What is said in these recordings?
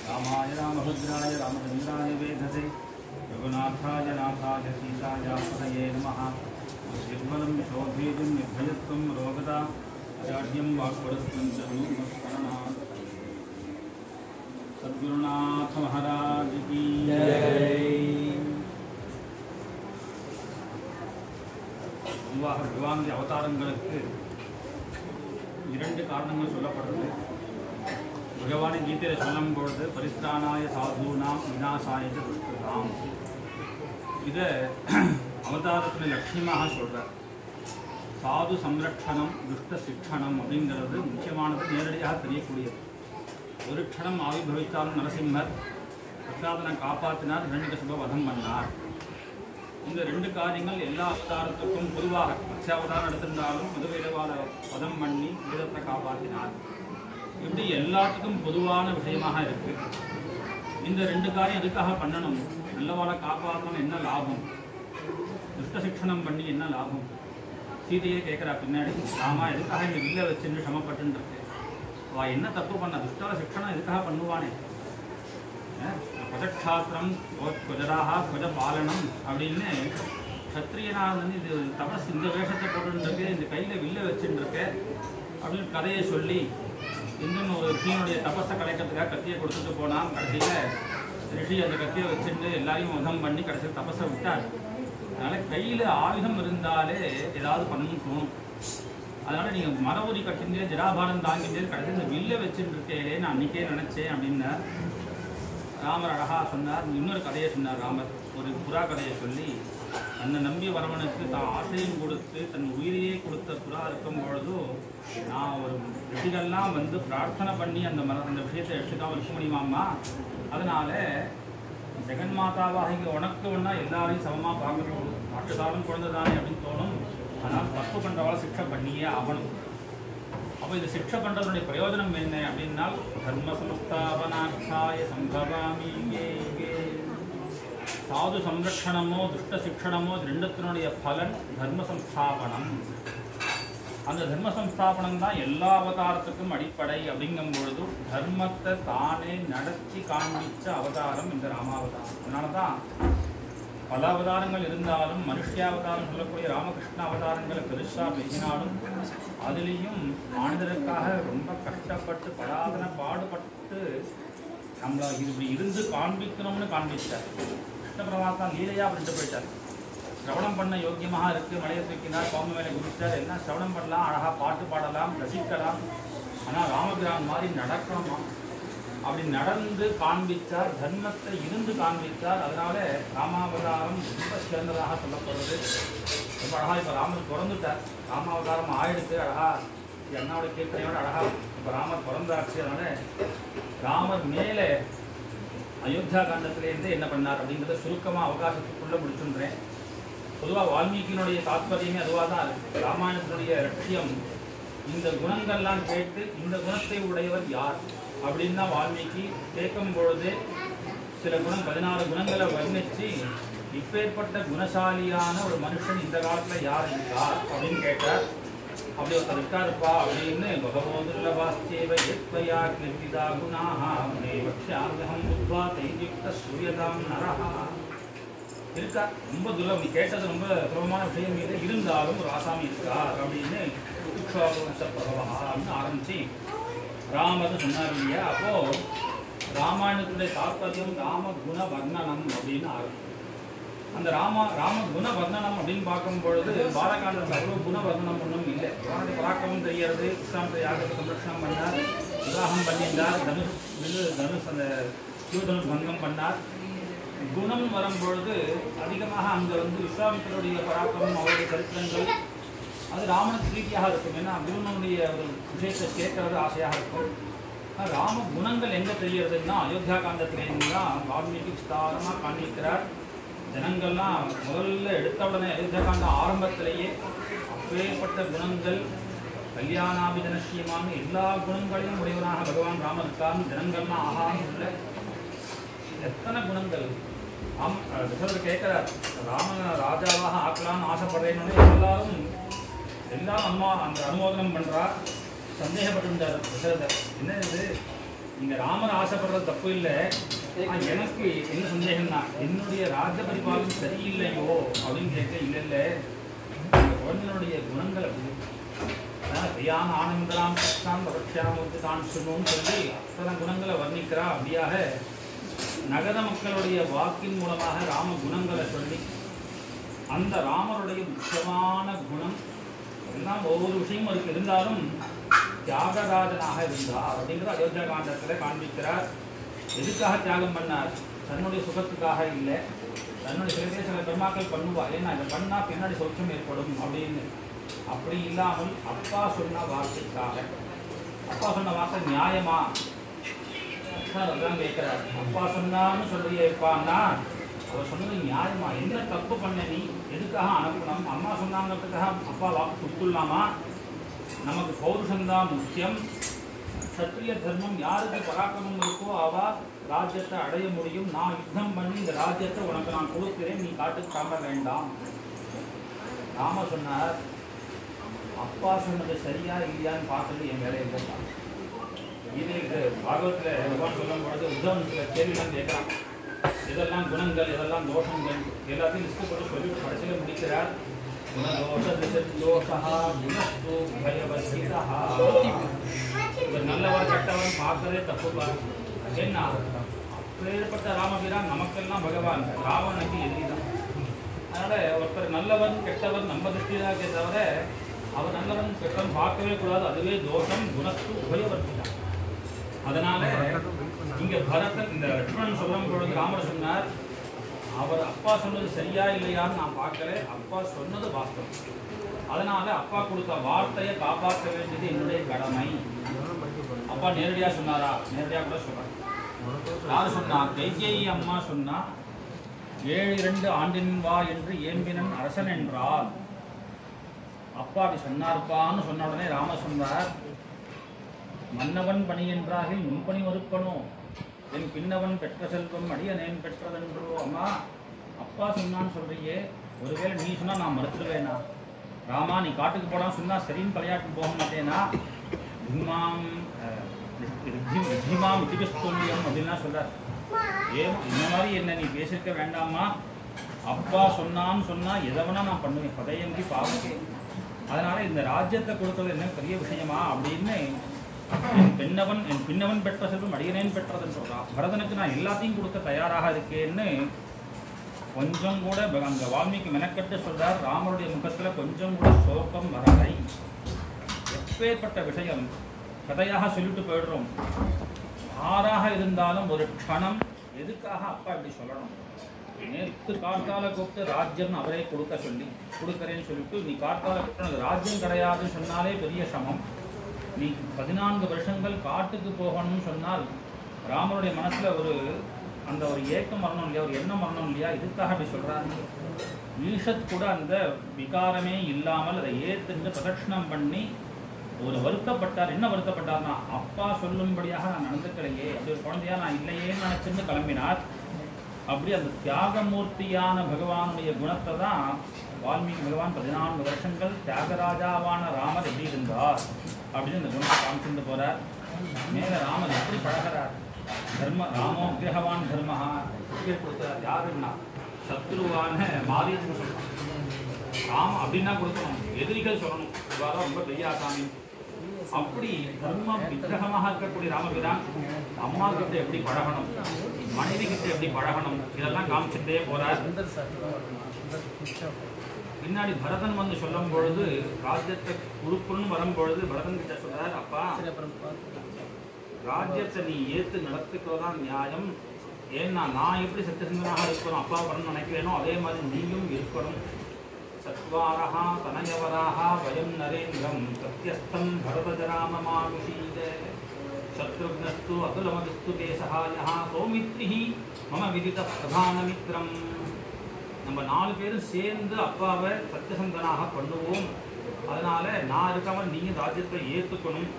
रामाय रामभद्राय रामचंद्राय वेधसे रघुनाथाय नाथाय सीतायापतये नमः। निर्मलं शोभेजं निर्भयत्वं रोगदा आचार्यं वाक्परस्तं च नमस्कारणात्। सद्गुरुनाथ महाराज की जय। भगवान அவதாரங்களுக்கு இரண்டு காரணங்கள் சொல்லப்படுறது. பகவான் கீதையில் சொல்லும் பொழுது பரிஸ்தானாய சாதுனாம் விநாசாய துஷ்கிருதாம், இதை அவதாரத்தில் லட்சியமாக சொல்கிறார். சாது சம்ரட்சணம் துஷ்ட சிக்ஷணம் அப்படிங்கிறது முக்கியமானது, நேரடியாக தெரியக்கூடியது. ஒரு க்ஷணம் ஆவிர்பவித்தாலும் நரசிம்மர் பிரசாதனை காப்பாற்றினார், இரண்யகசிபுவை வதம் பண்ணார். இந்த ரெண்டு காரியங்கள் எல்லா அவதாரத்துக்கும் பொதுவாக மத்ஸ்யாவதாரம் எடுத்திருந்தாலும் முதவேதவாத வதம் பண்ணி வேதத்தை காப்பாற்றினார். இப்படி எல்லாத்துக்கும் பொதுவான விஷயமாக இருக்கு. இந்த ரெண்டு காரியம் எதுக்காக பண்ணணும்? நல்லவாளை காப்பாற்றணும், என்ன லாபம்? துஷ்ட சிக்ஷணம் பண்ணி என்ன லாபம்? சீதையே கேட்குறா பின்னாடி, ராமா எதுக்காக இந்த வில்லை வச்சுன்னு சமப்பட்டு இருக்கு, அவள் என்ன தப்பு பண்ண? துஷ்டால சிக்ஷணம் எதுக்காக பண்ணுவானே? கொஜக்ஷாத்திரம் கொஜராக கொஜ பாலனம் அப்படின்னு க்ஷத்ரியனாக வந்து இது தபஸ், இந்த வேஷத்தை போட்டுருக்கு, இந்த கையில் வில்லை வச்சுட்டுருக்க அப்படின்னு கதையை சொல்லி இன்னும் ஒரு ரிஷியனுடைய தபஸை கலைக்கிறதுக்காக கத்தியை கொடுத்துட்டு போனால், கடைசியில் ரிஷி அந்த கத்தியை வச்சுட்டு எல்லாரையும் வதம் பண்ணி கடைசியில் தபஸை விட்டார். அதனால் கையில் ஆயுதம் இருந்தாலே ஏதாவது பண்ணணும்னு தோணும். அதனால் நீங்கள் மர உரி கட்டிந்தே ஜடாபாரம் தாங்கிட்டே கடைசியில் இந்த வில்லை வச்சுட்டு இருக்கே நான் அன்றைக்கே நினச்சேன் அப்படின்னு ராமர் அழகாக சொன்னார். இன்னொரு கதையை சொன்னார் ராமர், ஒரு புறா கதையை சொல்லி, தன்னை நம்பி வரவனுக்கு தான் ஆசையும் கொடுத்து தன் உயிரையே கொடுத்த புறா இருக்கும் பொழுதும் நான் ஒரு ரிஷிகள்லாம் வந்து பிரார்த்தனை பண்ணி அந்த விஷயத்தை எடுத்துக்காமல் இருக்க முடியுமாம்மா. அதனால் ஜெகன்மாதாவாக இங்கே உனக்கு ஒன்றா எல்லாரையும் சமமாக பார்க்கணும், மாற்றுதாலும் குழந்தை தானே அப்படின்னு தோணும். ஆனால் தப்பு பண்ணுறவாள் சிக்ஷை பண்ணியே ஆகணும். அப்போ இது சிக்ஷை பண்ணுறதுடைய பிரயோஜனம் என்ன அப்படின்னா, தர்ம சம்ஸ்தாபனார்த்தாய சம்பவாமி சாது சம்ரக்ஷணமோ துஷ்ட சிக்ஷணமோ ரெண்டுத்தினுடைய பலன் தர்ம சம்ஸ்தாபனம். அந்த தர்ம சம்ஸ்தாபனம் தான் எல்லா அவதாரத்துக்கும் அடிப்படை. அப்படிங்கும் பொழுது தர்மத்தை தானே நடத்தி காண்பிச்ச அவதாரம் இந்த ராமாவதாரம். அதனால தான் பல அவதாரங்கள் இருந்தாலும் மனுஷியாவதாரம் சொல்லக்கூடிய ராமகிருஷ்ண அவதாரங்களை பெருசாக பேசினாலும் அதுலேயும் மாநிலருக்காக ரொம்ப கஷ்டப்பட்டு படாதன பாடுபட்டு நம்மளை இப்படி இருந்து காண்பிக்கணும்னு காண்பிச்சார். கிருஷ்ண பரமாத்மா லீலையாக அப்படின்ட்டு போயிட்டார். சிரவணம் பண்ண யோக்கியமாக இருக்குது, மலையை தூக்கினார், பாம்பு மேலே குதிச்சார், எல்லாம் சிரவணம் பண்ணலாம், அழகாக பாட்டு பாடலாம், ரசிக்கலாம். ஆனால் ராமபிரான் மாதிரி நடக்கணுமா, அப்படி நடந்து காண்பித்தார், தர்மத்தை இருந்து காண்பித்தார். அதனால ராமாவதாரம் ரொம்ப சிறந்ததாக சொல்லப்படுறது. ரொம்ப அழகாக இப்போ ராமர் பிறந்துட்டார், ராமாவதாரம் ஆயிடுத்து அழகாக அண்ணாவோட கீர்த்தனையோட அழகாக இப்போ ராமர் பிறந்தாச்சு. அதனால ராமர் மேலே அயோத்தியா காண்டத்திலேருந்து என்ன பண்ணார் அப்படிங்கிறத சுருக்கமாக அவகாசத்துக்குள்ளே முடிச்சுன்றேன். பொதுவாக வால்மீகியினுடைய தாத்பரியமே அதுவாக தான் இருக்குது. ராமாயணத்தினுடைய லட்சியம் இந்த குணங்கள்லாம் கேட்டு இந்த குணத்தை உடையவர் யார் அப்படின்னு தான் வால்மீகி கேட்கும் பொழுது சில குணம் 14 குணங்களை வர்ணித்து இப்பேற்பட்ட குணசாலியான ஒரு மனுஷன் இந்த காலத்தில் யார் இருக்கார் அப்படின்னு கேட்டார். அப்படி ஒருத்தர் இருக்காருப்பா அப்படின்னு பகவோதுல்லபாஸ்தேவ ஏத்வயா கீர்த்திதா குணாஹ தேவக்ஷாந்தகம் புத்வா தையுக்த சூரியதாம் நரஹா இருக்கா. ரொம்ப துர்லபம், நீ கேட்டது ரொம்ப சுலபமான விஷயம் மீது இருந்தாலும் ஒரு ஆசாமி இருக்கார் அப்படின்னு அப்படின்னு ஆரம்பித்து ராமர் சொன்னார் இல்லையா. அப்போது ராமாயணத்துடைய தாற்பயம் ராம குண வர்ணனம் அப்படின்னு ஆரம்பிச்சு. அந்த ராம குண வர்ணனம் அப்படின்னு பார்க்கும் பொழுது பாலகாண்டத்தில் அவ்வளோ குண வர்ணனம் ஒன்றும் இல்லை. அவனுடைய பராக்கிரமம் தெரியறது, கிருஷ்ணாந்த யாகத்தை சம்ரட்சணம் பண்ணார், விவாகம் பண்ணியிருந்தார், தனுஷ் அந்த சிவதனுஷ் பங்கம் பண்ணார். குணம் வரும்பொழுது அதிகமாக அங்கே வந்து விஸ்வாமித்தருடைய பராக்கிரமம், அவருடைய சரித்திரங்கள் அது ராமனுக்கு பிரீத்தியாக இருக்கும். ஏன்னா குருனுடைய ஒரு விஷயத்தை கேட்கறது ஆசையாக இருக்கும். ராம குணங்கள் எங்கே தெரியறதுன்னா அயோத்தியா காண்டத்திலேருந்து தான் வால்மீகி விஸ்தாரமாக காண்பிக்கிறார். ஜனங்கள்லாம் முதல்ல எடுத்த உடனே அயோத்தியா காண்டம் ஆரம்பத்திலேயே அப்பேற்பட்ட குணங்கள், கல்யாணாபிதனஸ்யமான எல்லா குணங்களையும் உடையவனாக பகவான் ராமர் இருக்கான்னு ஜனங்கள்லாம் ஆகாமல் உள்ள எத்தனை குணங்கள். தசரதர் கேட்கிறார், ராமனை ராஜாவாக ஆக்கலாம்னு ஆசைப்படுறேன்னு எல்லாரும் அந்த அனுமோதனம் பண்ணுறா. சந்தேகப்பட்டிருந்தார் தசரதர். என்ன இது, நீங்க ராமர் ஆசைப்படுறது தப்பு இல்லை, எனக்கு என்ன சந்தேகம்னா என்னுடைய ராஜ பரிபாலனம் சரியில்லையோ அப்படின்னு கேட்க, இல்லை இல்லை இந்த குழந்தைகளுடைய குணங்கள் அப்படி பிரியான ஆனந்தராம் கிருஷ்ணான் பரட்சியாமுக்கு தான் சொல்லணும்னு சொல்லி அத்தனை குணங்களை வர்ணிக்கிறா. அப்படியாக நகர மக்களுடைய வாக்கின் மூலமாக ராம குணங்களை சொல்லி அந்த ராமருடைய முக்கியமான குணம் எல்லாம் ஒவ்வொரு விஷயமும் அதுக்கு இருந்தாலும் தியாகராஜனாக இருந்தார் அப்படிங்கிற அயோத்தியா காண்டத்தில் காண்பிக்கிறார். எதுக்காக தியாகம் பண்ணார்? தன்னுடைய சுகத்துக்காக இல்லை, தன்னுடைய சில பெருமாக்கள் பண்ணுவா, ஏன்னா இதை பண்ணால் பின்னாடி சௌக்கியம் ஏற்படும் அப்படின்னு. அப்படி இல்லாமல் அப்பா சொன்ன வார்த்தைக்காக, அப்பா சொன்ன வார்த்தை நியாயமா அதான் கேட்கிறார். அப்பா சொன்னான்னு சொல்றியப்பான்னா அவர் சொன்னது நியாயமா? என்ன தப்பு பண்ண நீ? எதுக்காக அனுப்பணும்? அம்மா சொன்னாங்கிறதுக்காக அப்பா வாக்கு கொடுத்துடலாமா? நமக்கு பௌருஷந்தான் முக்கியம். சத்திரிய தர்மம் யாருக்கு பராக்கிரமம் இருக்கோ அவ ராஜ்யத்தை அடைய முடியும். நான் யுத்தம் பண்ணி இந்த ராஜ்யத்தை உனக்கு நான் கொடுக்கிறேன், நீ காட்டுக்கு காண வேண்டாம். ராம சொன்னார், அப்பா சொன்னது சரியா இல்லையான்னு பார்க்கறது என் வேலையை போட்டான். இது பாகவத்தில் பகவான் சொல்லும் பொழுது உத்தவன் சில கேள்விலாம் கேட்கலாம். இதெல்லாம் குணங்கள், இதெல்லாம் தோஷங்கள் எல்லாத்தையும் லிஸ்ட் போட்டு சொல்லிட்டு கடைசியில் முடிக்கிறார். இவர் நல்லவர் கெட்டவன் பார்க்கறதே தப்புப்பா. என்ன அப்பேற்பட்ட ராமபிரான் நமக்கெல்லாம் பகவான், ராவனுக்கு எதிரிதான். அதனால ஒருத்தர் நல்லவன் கெட்டவன் நம்ம திருஷ்டிதாக்கே தவிர அவர் நல்லவன் கெட்டவன் பார்க்கவே கூடாது. அதுவே தோஷம். குணத்து உபயவர்த்திதான். அதனால இங்க பரதன் இந்த லட்சுமணன் சொல்லும் பொழுது ராமர் சொன்னார், அவர் அப்பா சொன்னது சரியா இல்லையான்னு நான் பார்க்கல, அப்பா சொன்னது வாஸ்தவம். அதனால அப்பா கொடுத்த வார்த்தையை காப்பாற்ற வேண்டியது என்னுடைய கடமை. அப்பா நேரடியா சொன்னாரா? நேரடியா கூட சொல்றார். யாரு சொன்னா? கைகேயி அம்மா சொன்னா, 7 ஆண்டின் வா என்று ஏம்பினன் அரசன் என்றால். அப்பா அப்படி சொன்னார்ப்பான்னு சொன்ன உடனே ராம சொன்னார், மன்னவன் பணி என்றாகில் முன்பணி மறுப்பனோ, என் பின்னவன் பெற்ற செல்வம் அடியனேன் பெற்றதென்றோ. அம்மா அப்பா சொன்னான்னு சொல்றியே, ஒருவேளை நீ சொன்னா நான் மறுத்துடுவேனா? ராமா நீ காட்டுக்கு போடான்னு சொன்னா சரின்னு தலையாட்டு போக மாட்டேனா? திமாம் திபிஸ்தோல்யம் அப்படின்லாம் சொல்றார். ஏன் இந்த மாதிரி என்ன நீ பேசிருக்க வேண்டாமா? அப்பா சொன்னான்னு சொன்னா எதவனா நான் பண்ணுவேன், பதையங்கி பாவக்கே. அதனால இந்த ராஜ்யத்தை கொடுத்தது என்ன பெரிய விஷயமா அப்படின்னு, என் பின்னவன் பெற்ற செல்வம் அடியனேன் பெற்றதுன்னு சொல்றான். பரதனுக்கு நான் எல்லாத்தையும் கொடுக்க தயாராக இருக்கேன்னு கொஞ்சம் கூட அங்க வால்மீகி மெனக்கட்டு சொல்றார். ராமருடைய முகத்துல கொஞ்சம் கூட சோகம் வரலை. எப்பேற்பட்ட விஷயம் கதையாக சொல்லிட்டு போயிடுறோம். ஆறாக இருந்தாலும் ஒரு க்ஷணம் எதுக்காக அப்பா இப்படி சொல்லணும்? நேற்று கார்த்தால கூப்பிட்டு ராஜ்யம் அவரே கொடுக்கறேன்னு சொல்லிட்டு நீ கார்த்தால கூப்பிட்டு ராஜ்யம் கிடையாதுன்னு சொன்னாலே பெரிய சமம். நீ 14 வருஷங்கள் காட்டுக்கு போகணும்னு சொன்னால் ராமருடைய மனசுல அந்த ஒரு ஏக்கம் வரணும் இல்லையா, ஒரு எண்ணம் வரணும் இல்லையா? இதுக்காக அப்படி சொல்றாரு. ஈஷத் கூட அந்த விகாரமே இல்லாமல் அதை ஏத்துட்டு பிரதட்சணம் பண்ணி ஒரு வருத்தப்பட்டார். என்ன வருத்தப்பட்டார்னா, அப்பா சொல்லும்படியாக நான் நடந்துக்கலையே, அப்படி ஒரு குழந்தையா நான் இல்லையேன்னு நினைச்சிருந்து கிளம்பினார். அப்படி அந்த தியாகமூர்த்தியான பகவானுடைய குணத்தை தான் வால்மீகி பகவான் 14 வருஷங்கள் தியாகராஜாவான ராமர் எப்படி இருந்தார் அப்படின்னு அந்த குணத்தை காமிச்சிருந்து போறார். மேல ராமர் எப்படி பழகிறார்? ராமோ கிரகவான் தர்மஹா கொடுத்தார். யாருன்னா சத்ருவான மாரீச்சுன்னு சொல்லணும். ராம அப்படின்னா கொடுக்கணும், எதிரிகள் சொல்லணும் இவ்வாறு ரொம்ப பெரியாசாமி. அப்படி தர்ம விக்கிரகமாக இருக்கக்கூடிய ராமபிரான் அம்மா கிட்ட எப்படி பழகணும், மனைவி கிட்ட எப்படி பழகணும், இதெல்லாம் காமிச்சுட்டே போறார். பின்னாடி பரதன் வந்து சொல்லும் பொழுது, ராஜ்யத்தை உறுப்புன்னு வரும்பொழுது பரதன் கிட்ட சொல்றார், அப்பா ராஜ்யத்தை நீ ஏற்று நடத்துக்கிறதான் நியாயம். ஏன்னா நான் எப்படி சத்தியசந்தனாக இருக்கணும், அப்பா வரணும்னு நினைக்கிறேனோ அதே மாதிரி நீயும் இருக்கணும். சத்வாரஹா தனயவராஹா வயம் நரேந்திரம் சத்யஸ்தம் பரதஜராமமானுஷீத சத்ருக்னஸ்து அதுலமதிஸ்து தேசஹாயஹா சௌமித்ரிஹி மம விதித பிரதானமித்ரம். நம்ம 4 பேரும் சேர்ந்து அப்பாவை சத்தியசந்தனாக பண்ணுவோம். அதனால நான் இருக்காமல் நீங்கள் ராஜ்யத்தை ஏற்றுக்கணும்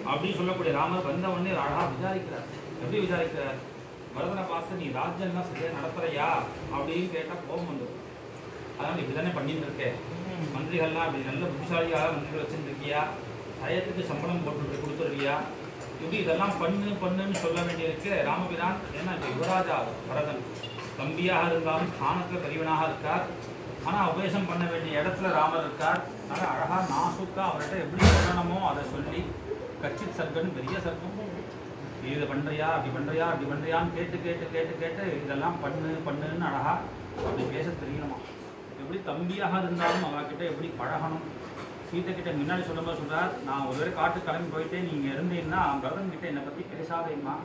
அப்படின்னு சொல்லக்கூடிய ராமர் வந்த உடனே அழகா விசாரிக்கிறார். எப்படி விசாரிக்கிறார்? பரதனை பார்த்து நீ ராஜ்யம்லாம் சரியா நடத்துறையா அப்படின்னு கேட்டால் கோபம் வந்துடும். அதனால் இப்படி தானே பண்ணிட்டு இருக்கேன், மந்திரிகள்லாம் அப்படி நல்ல புத்திசாலியாக மந்திரிகள் வச்சுருக்கியா, டயத்துக்கு சம்பளம் போட்டு கொடுத்துருவியா, இப்படி இதெல்லாம் பண்ணுன்னு சொல்ல வேண்டியிருக்கு ராமபிரான். ஏன்னா இப்போ யுவராஜா பரதன் தம்பியாக இருந்தாலும் ஸ்தானத்தில் பெரியவனாக இருக்கார். ஆனால் உபதேசம் பண்ண வேண்டிய இடத்துல ராமர் இருக்கார். அதனால் அழகாக நாசுக்கா அவர்கிட்ட எப்படி சொல்லணுமோ அதை சொல்லி கச்சித் சர்க்கன்னு பெரிய சர்க்கம் இதை பண்ணுறியா அப்படி பண்ணுறியான்னு கேட்டு இதெல்லாம் பண்ணுன்னு அழகா அப்படி பேச தெரியணுமா. எப்படி தம்பியாக இருந்தாலும் அவகிட்ட எப்படி பழகணும். சீத்தை கிட்ட முன்னாடி சொல்லும்போது சொல்கிறார், நான் ஒரு வேளை காட்டு கிளம்பி போயிட்டு நீங்கள் இருந்தீங்கன்னா பரதன் கிட்ட என்னை பற்றி பேசாதேம்மா,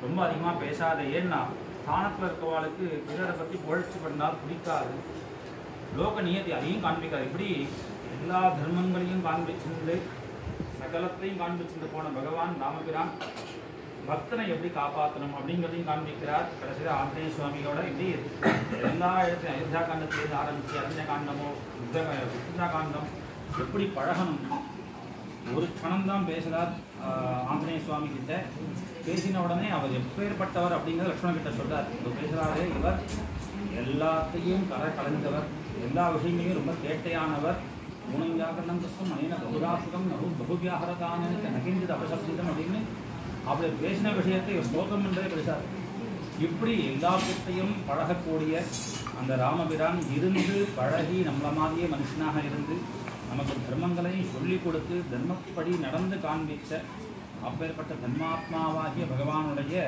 ரொம்ப அதிகமாக பேசாதே. ஏன்னா ஸ்தானத்தில் இருக்கவாளுக்கு பிறரை பற்றி புகழ்ச்சி பண்ணால் பிடிக்காது. லோக நியதி அதையும் காண்பிக்காது. இப்படி எல்லா தர்மங்களையும் காண்பிச்சிருந்து சகலத்தையும் காண்பிச்சிருந்து போன பகவான் ராமபிரான் பக்தனை எப்படி காப்பாற்றணும் அப்படிங்கிறதையும் காண்பிக்கிறார். கடைசியில் ஆஞ்சநேய சுவாமியோட இப்படி எல்லா இடத்துலையும் அயோத்தியா காண்டத்திலேருந்து ஆரம்பித்து அரண்ய காண்டமோ யுத்தா காண்டம் எப்படி பழகணும். ஒரு க்ஷணம்தான் பேசுகிறார் ஆஞ்சநேய சுவாமி கிட்ட. பேசின உடனே அவர் எப்பேற்பட்டவர் அப்படிங்கிறத லக்ஷ்மணன் கிட்ட சொல்கிறார். இவர் பேசுகிறாரே, இவர் எல்லாத்தையும் கரை கலைந்தவர், எல்லா விஷயங்களையும் ரொம்ப கேட்டையானவர். குணவியாகரணம் அனேன பகுதாசுகம் பகுவியாகரதான நகிஞ்சது அபசப்திதம் அப்படின்னு அப்படி பேசின விஷயத்தை ஸ்லோகம் என்றே பேசார். இப்படி எல்லாத்தையும் பழகக்கூடிய அந்த ராமபிரான் இருந்து பழகி நம்மள மாதிரியே மனுஷனாக இருந்து நமக்கு தர்மங்களையும் சொல்லிக் கொடுத்து தர்மப்படி நடந்து காண்பிச்ச அப்பேற்பட்ட தர்மாத்மாவாகிய பகவானுடைய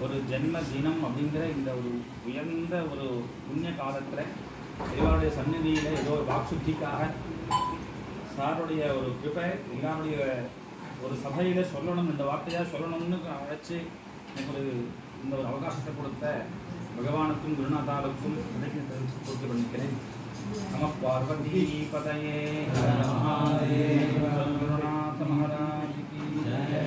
ஒரு ஜென்ம தினம் அப்படிங்கிற இந்த ஒரு உயர்ந்த ஒரு புண்ணிய காலத்தில் இவருடைய சந்நிதியில் ஏதோ ஒரு வாக்சுத்திக்காக சாருடைய ஒரு கிருபை எல்லாருடைய ஒரு சபையில் சொல்லணும், இந்த வார்த்தையாக சொல்லணும்னு அழைச்சி ஒரு இந்த ஒரு அவகாசத்தை கொடுத்த பகவானுக்கும் குருநாதாவுக்கும் தெரிவித்து பூர்த்தி பண்ணிக்கிறேன். நம பார்வதி பதயே குருநாத மகாராஜ் की जय.